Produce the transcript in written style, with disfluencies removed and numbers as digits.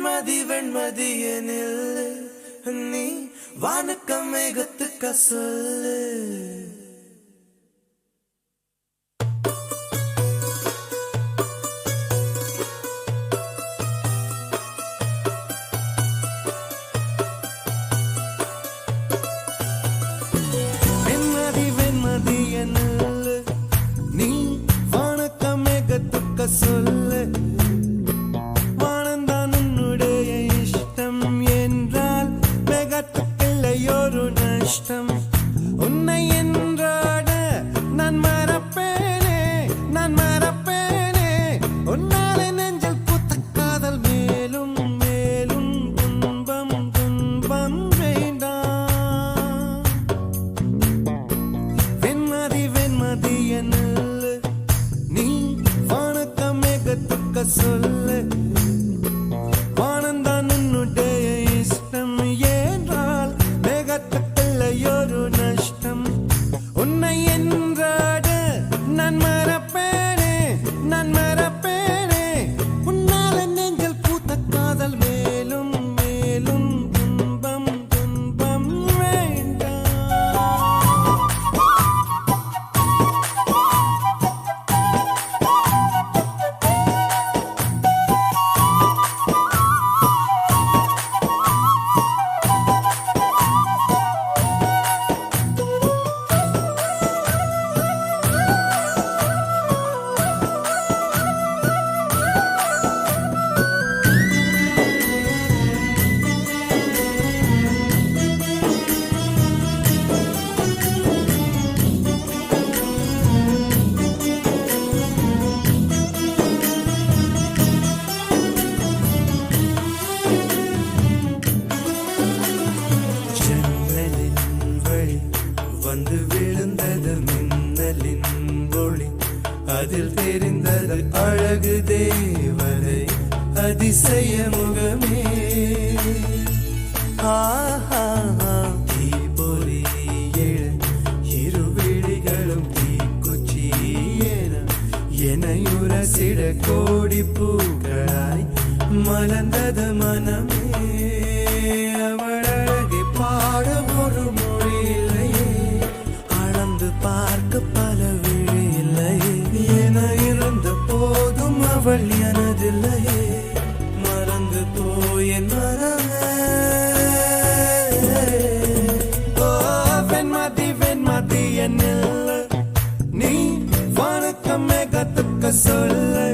வெண்மதி வெண்மதி எனில் நீ வானுக்க மேகத்துக்க சொல்லு. வெண்மதி வெண்மதி எனில் நீ வானுக்க மேகத்துக்க சொல்லு. உன்னை என்றாட நான் மறப்பேனே, நான் மறப்பேனே. உன்னாலே நெஞ்சில் பூத்த காதல் மேலும் மேலும் துன்பம் துன்பம் வேண்டாம். வெண்மதி வெண்மதி எனில் நீ வானுக்க மேகத்துக்க சொல்லு. வானந்தான் உன்னுடைய இஷ்டம் என்றால் ஒரு நஷ்டம். உன்னை என்றாட நான் மறப்பேனே, நான் மறப்பேனே. உன்னால நெஞ்சில் பூத்த காதல் மேலும் மேலும் துன்பம் துன்பம் வேண்டாம். வந்து விழுந்தது மின்னலின் ஒளி, அதில் தெரிந்தது அழகு தேவதை அதிசய முகமே. தீபொறி எழ இரு விழிகளும் தீக்குச்சி எனையுரசிட கோடி பூக்களாய் மலர்ந்தது மனமே. அவள் அழகை பாட ஒரு மொழி இல்லையே, அளந்து பார்க்க பல விழி இல்லையே. என இருந்த போதும் அவள் எனதில்லையே, மறந்து போயின் மனமே. ஓ வெண்மதி வெண்மதி என்னில் நீ வானுக்க மேகத்துக்க சொல்லு.